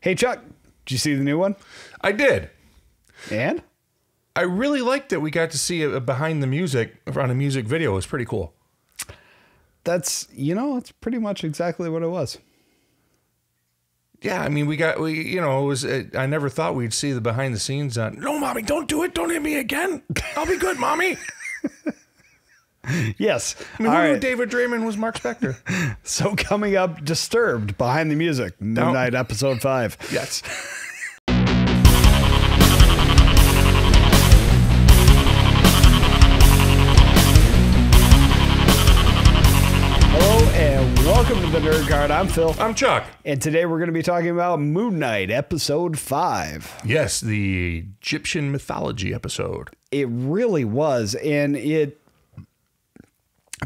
Hey, Chuck, did you see the new one? I did. And? I really liked that we got to see a behind the music on a music video. It was pretty cool. That's, it's pretty much exactly what it was. Yeah, I mean, I never thought we'd see the behind the scenes on, no, Mommy, don't do it. Don't hit me again. I'll be good, Mommy. Yes. I mean, who knew David Draymond was Marc Spector? So coming up, Disturbed, Behind the Music, Moon Knight, episode 5. Yes. Hello and welcome to the Nerd Card. I'm Phil. I'm Chuck. And today we're going to be talking about Moon Knight, episode 5. Yes, the Egyptian mythology episode. It really was, and it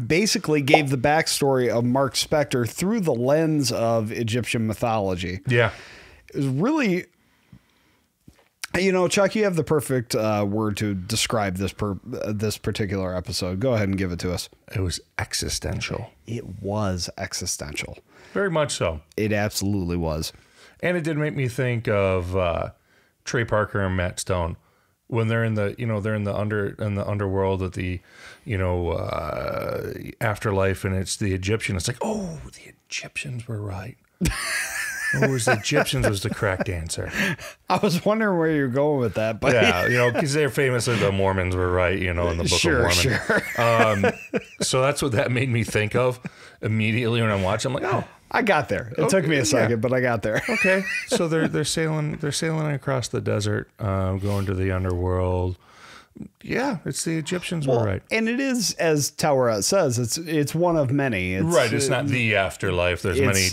basically gave the backstory of Marc Spector through the lens of Egyptian mythology. Yeah. It was really, Chuck, you have the perfect word to describe this particular episode. Go ahead and give it to us. It was existential. It was existential. Very much so. It absolutely was. And it did make me think of Trey Parker and Matt Stone when they're in the underworld at the afterlife, and it's the Egyptian. It's like, oh, the Egyptians were right. It was the Egyptians was the correct answer. I was wondering where you're going with that, but yeah, because they're famously the Mormons were right, in the Book of Mormon. Sure. So that's what that made me think of immediately when I'm watching. I'm like, oh, I got there. It took me a second, but I got there. Okay, so they're sailing across the desert, going to the underworld. Yeah, it's the Egyptians were right, and it is, as Tower says, it's one of many. Right, it's not the afterlife. There's many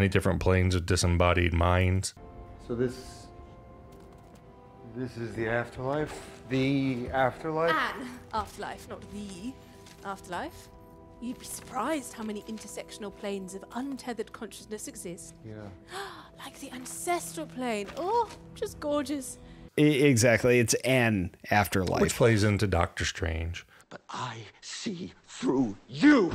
different planes of disembodied minds. So this is the afterlife. The afterlife. An afterlife, not the afterlife. You'd be surprised how many intersectional planes of untethered consciousness exist. Yeah. Like the ancestral plane. Oh, just gorgeous. Exactly. It's an afterlife. Which plays into Doctor Strange. But I see through you.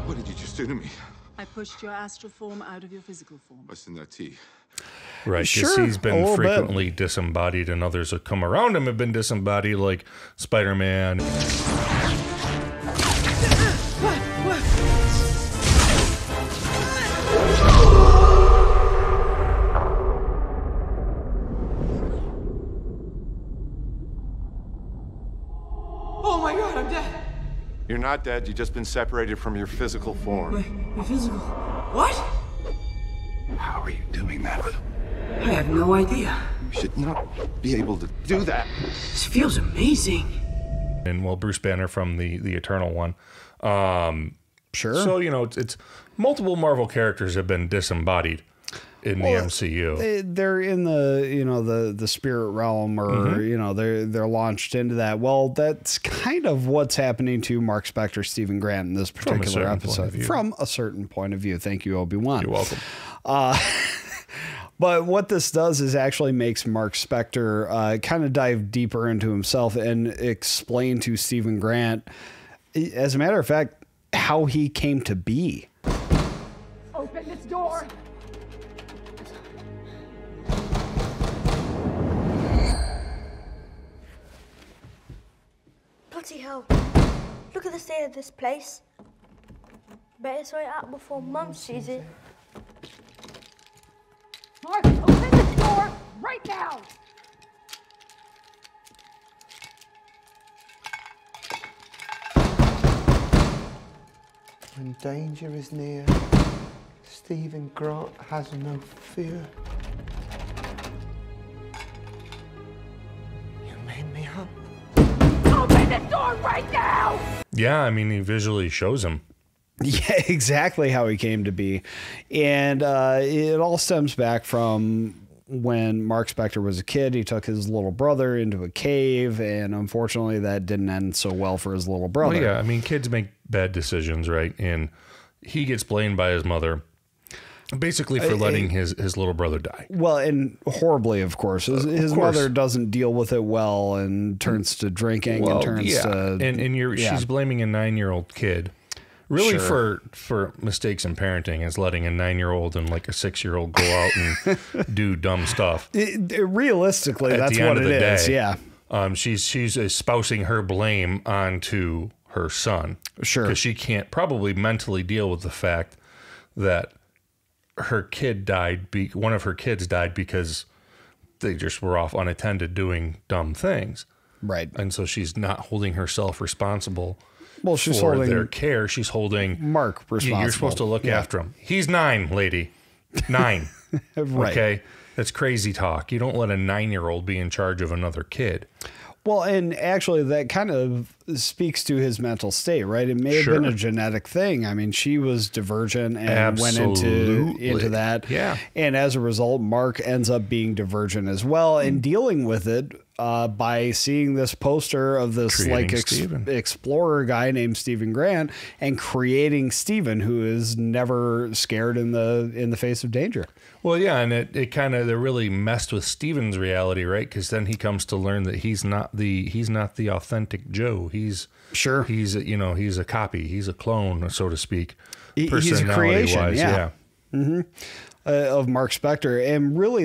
What did you just do to me? I pushed your astral form out of your physical form. What's in that tea? Right, because Sure, he's been frequently disembodied, and others that come around him have been disembodied, like Spider-Man. Oh my god, I'm dead! You're not dead. You've just been separated from your physical form. Wait, my physical... What? How are you doing that? I have no idea. You should not be able to do that. This feels amazing. And, well, Bruce Banner from the Eternal one. Sure. So, it's multiple Marvel characters have been disembodied in the MCU. They're in the spirit realm, or they're launched into that. Well, that's kind of what's happening to Marc Spector, Stephen Grant in this particular episode. From a certain point of view. Thank you, Obi-Wan. You're welcome. But what this does is actually makes Marc Spector kind of dive deeper into himself and explain to Stephen Grant, as a matter of fact, how he came to be. Open this door! Bloody hell. Look at the state of this place. Better sort it out before Mum sees it. Mark, open this door right now! When danger is near, Stephen Grant has no fear. You made me up. Open this door right now! Yeah, I mean, he visually shows him. Yeah, exactly how he came to be. And it all stems back from when Marc Spector was a kid. He took his little brother into a cave, and unfortunately that didn't end so well for his little brother. Well, yeah, I mean, kids make bad decisions, right? And he gets blamed by his mother Basically for letting his little brother die. Well, and horribly, of course. His mother doesn't deal with it well and turns to drinking and turns to... And she's blaming a 9-year-old kid. Really for mistakes in parenting is letting a 9-year-old and like a 6-year-old go out and do dumb stuff. Realistically, that's what it is. Yeah. She's espousing her blame onto her son. Sure. Because she can't probably mentally deal with the fact that her kid died. One of her kids died because they just were off unattended doing dumb things. Right. And so she's not holding herself responsible. Well, she's for holding their care. She's holding Mark responsible. You're supposed to look after him. He's 9, lady. 9. Right. Okay. That's crazy talk. You don't let a 9-year-old be in charge of another kid. Well, and actually that kind of speaks to his mental state, right? It may have been a genetic thing. I mean, she was divergent and went into that. Yeah. And as a result, Mark ends up being divergent as well and dealing with it by seeing this poster of this explorer guy named Stephen Grant and creating Stephen, who is never scared in the face of danger. Well, yeah, and it kind of really messed with Stephen's reality, right? Because then he comes to learn that he's not the authentic Joe. He's a copy. He's a clone, so to speak. He's a creation, yeah. Mm-hmm. Of Marc Spector, and really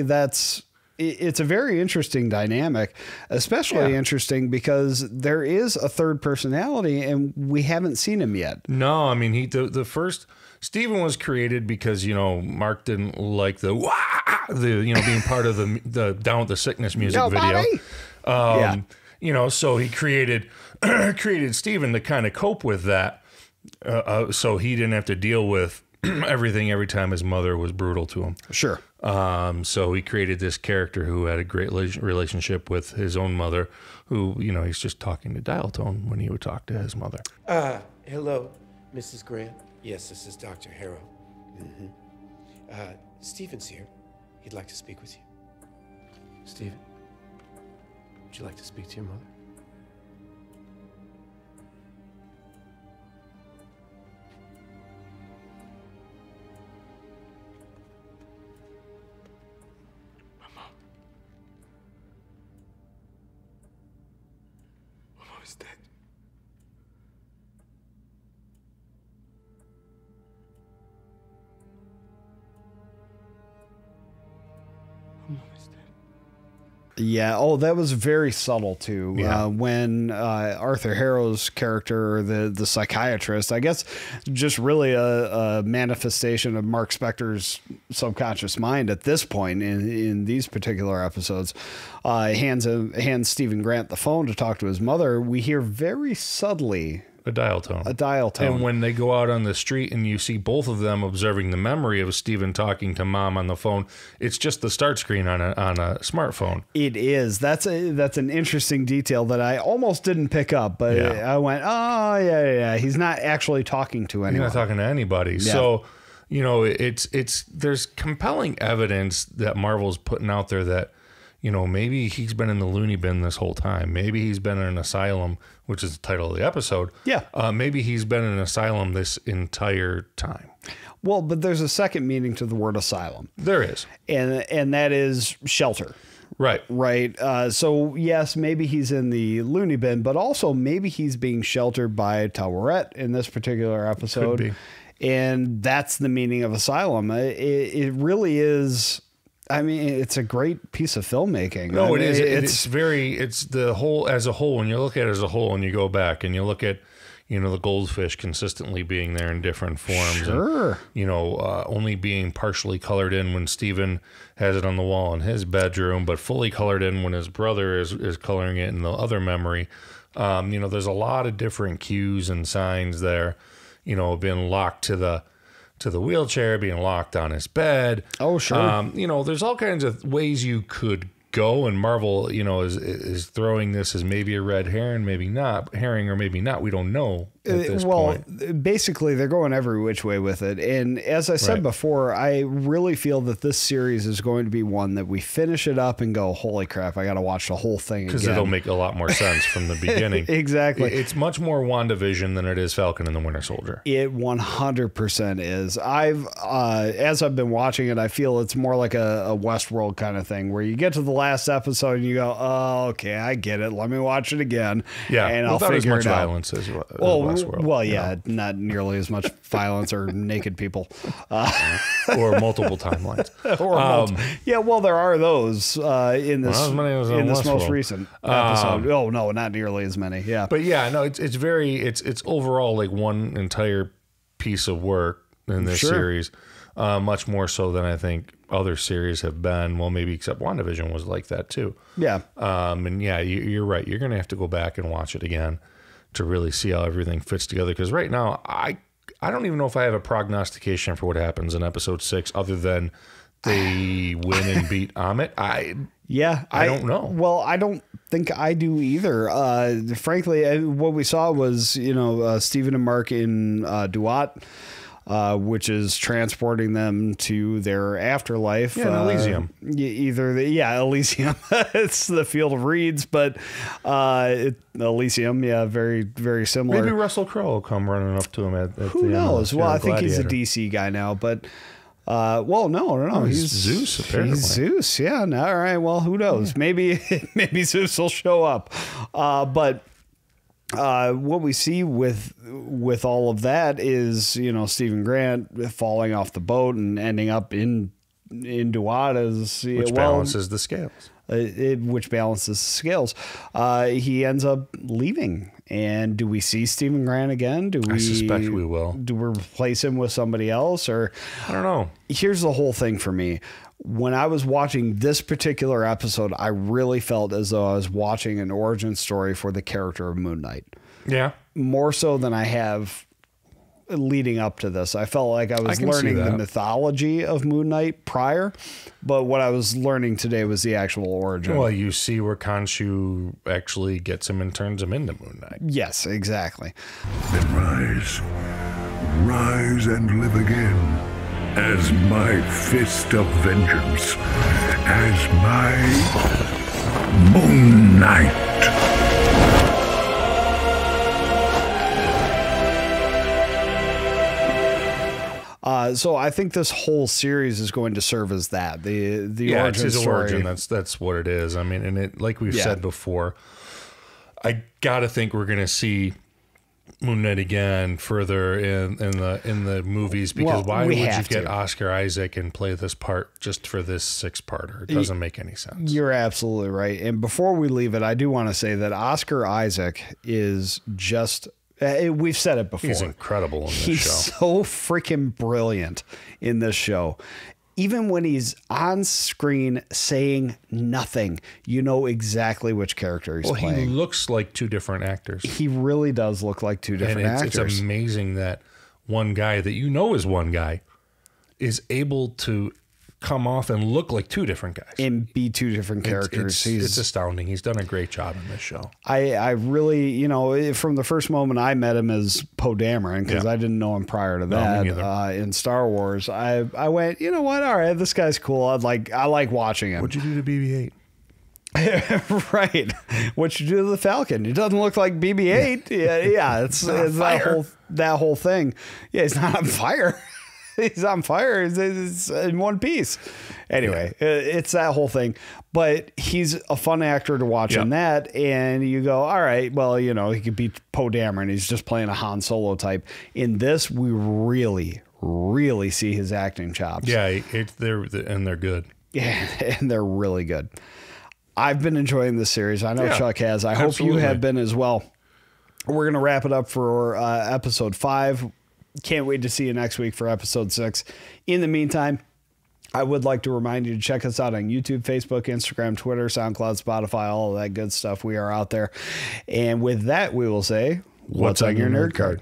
it's a very interesting dynamic, especially interesting because there is a third personality and we haven't seen him yet. No, I mean, the first Stephen was created because, Mark didn't like the being part of the Down with the Sickness music video. So he created Stephen to kind of cope with that. So he didn't have to deal with everything every time his mother was brutal to him. Sure. So he created this character who had a great relationship with his own mother, who, he's just talking to dial tone when he would talk to his mother. Hello, Mrs. Grant. Yes, this is Dr. Harrow. Stephen's here. He'd like to speak with you. Stephen, would you like to speak to your mother? Is dead. Yeah. Oh, that was very subtle too. Yeah. When Arthur Harrow's character, or the psychiatrist, I guess, just really a manifestation of Marc Spector's subconscious mind at this point in these particular episodes, hands Stephen Grant the phone to talk to his mother. We hear very subtly a dial tone. And when they go out on the street and you see both of them observing the memory of Stephen talking to mom on the phone, it's just the start screen on a smartphone. It is. That's an interesting detail that I almost didn't pick up, but I went, oh yeah. He's not actually talking to anyone. He's not talking to anybody. Yeah. So, there's compelling evidence that Marvel's putting out there that, maybe he's been in the loony bin this whole time. Maybe he's been in an asylum, which is the title of the episode. Yeah. Maybe he's been in an asylum this entire time. Well, but there's a second meaning to the word asylum. There is. And that is shelter. Right. Right. So, yes, maybe he's in the loony bin, but also maybe he's being sheltered by Taweret in this particular episode. Could be. And that's the meaning of asylum. It really is. I mean, it's a great piece of filmmaking. No, it is. It's the whole as a whole. When you look at it as a whole and you go back and you look at, the goldfish consistently being there in different forms. Sure. And, only being partially colored in when Stephen has it on the wall in his bedroom, but fully colored in when his brother is coloring it in the other memory. There's a lot of different cues and signs there, being locked to the wheelchair, being locked on his bed. Oh, sure. There's all kinds of ways you could go, and Marvel, is throwing this as maybe a red herring, maybe not. We don't know at this point. Basically, they're going every which way with it. And as I said before, I really feel that this series is going to be one that we finish it up and go, holy crap, I got to watch the whole thing again. Because it'll make a lot more sense from the beginning. Exactly. It's much more WandaVision than it is Falcon and the Winter Soldier. It 100% is. As I've been watching it, I feel it's more like a Westworld kind of thing where you get to the last episode and you go, oh, okay, I get it. Let me watch it again. Yeah. And I'll figure it out. Violence as Westworld. Well, yeah, not nearly as much violence or naked people. Or multiple timelines. Yeah, well, there are those in this most recent episode. Oh, no, not nearly as many. Yeah. But yeah, no, it's overall like one entire piece of work in this series, much more so than I think other series have been. Well, maybe except WandaVision was like that too. Yeah. And yeah, you're right. You're going to have to go back and watch it again to really see how everything fits together. Because right now, I don't even know if I have a prognostication for what happens in episode 6 other than they win and beat Amit. I don't know. Well, I don't think I do either. Frankly, what we saw was, Stephen and Mark in Duat, which is transporting them to their afterlife. Yeah, Elysium. Elysium. It's the Field of Reeds, but Elysium, very, very similar. Maybe Russell Crowe will come running up to him at Who knows? Well, I think he's a DC guy now, but... no. He's Zeus, apparently. He's Zeus, yeah. No, all right, well, who knows? Maybe Zeus will show up. But what we see with all of that is, Stephen Grant falling off the boat and ending up in Duat as... Which balances the scales. Which balances the scales. He ends up leaving. And do we see Stephen Grant again? I suspect we will. Do we replace him with somebody else? Or I don't know. Here's the whole thing for me. When I was watching this particular episode, I really felt as though I was watching an origin story for the character of Moon Knight. Yeah. More so than I have leading up to this. I felt like I was learning the mythology of Moon Knight prior, but what I was learning today was the actual origin. Well, you see where Khonshu actually gets him and turns him into Moon Knight. Yes, exactly. Then rise and live again as my fist of vengeance, as my Moon Knight. So I think this whole series is going to serve as that. The origin it's his story. origin. That's what it is. I mean, and it, like we've said before, I gotta think we're gonna see Moon Knight again further in the movies, because why would you get Oscar Isaac and play this part just for this 6-parter? It doesn't make any sense. You're absolutely right. And before we leave it, I do want to say that Oscar Isaac is just... we've said it before. He's incredible in this show. He's so freaking brilliant in this show. Even when he's on screen saying nothing, you know exactly which character he's playing. He looks like 2 different actors. He really does look like 2 different actors. It's amazing that one guy that is one guy is able to come off and look like 2 different guys and be 2 different characters. It's astounding. He's done a great job in this show. I really, from the first moment I met him as Poe Dameron, because I didn't know him prior to that in Star Wars, I went, you know what? All right, this guy's cool. I like watching him. What'd you do to BB-8? Right. What you do to the Falcon? It doesn't look like BB-8. Yeah. It's that whole thing. Yeah, he's not on fire. He's on fire. It's in one piece. Anyway, it's that whole thing. But he's a fun actor to watch in that. And you go, all right, well, he could be Poe Dameron. He's just playing a Han Solo type. In this, we really, really see his acting chops. Yeah, they're good. Yeah, and they're really good. I've been enjoying this series. I know Chuck has. I hope you have been as well. We're going to wrap it up for episode 5. Can't wait to see you next week for episode 6. In the meantime, I would like to remind you to check us out on YouTube, Facebook, Instagram, Twitter, SoundCloud, Spotify, all of that good stuff. We are out there. And with that, we will say, what's on your nerd card?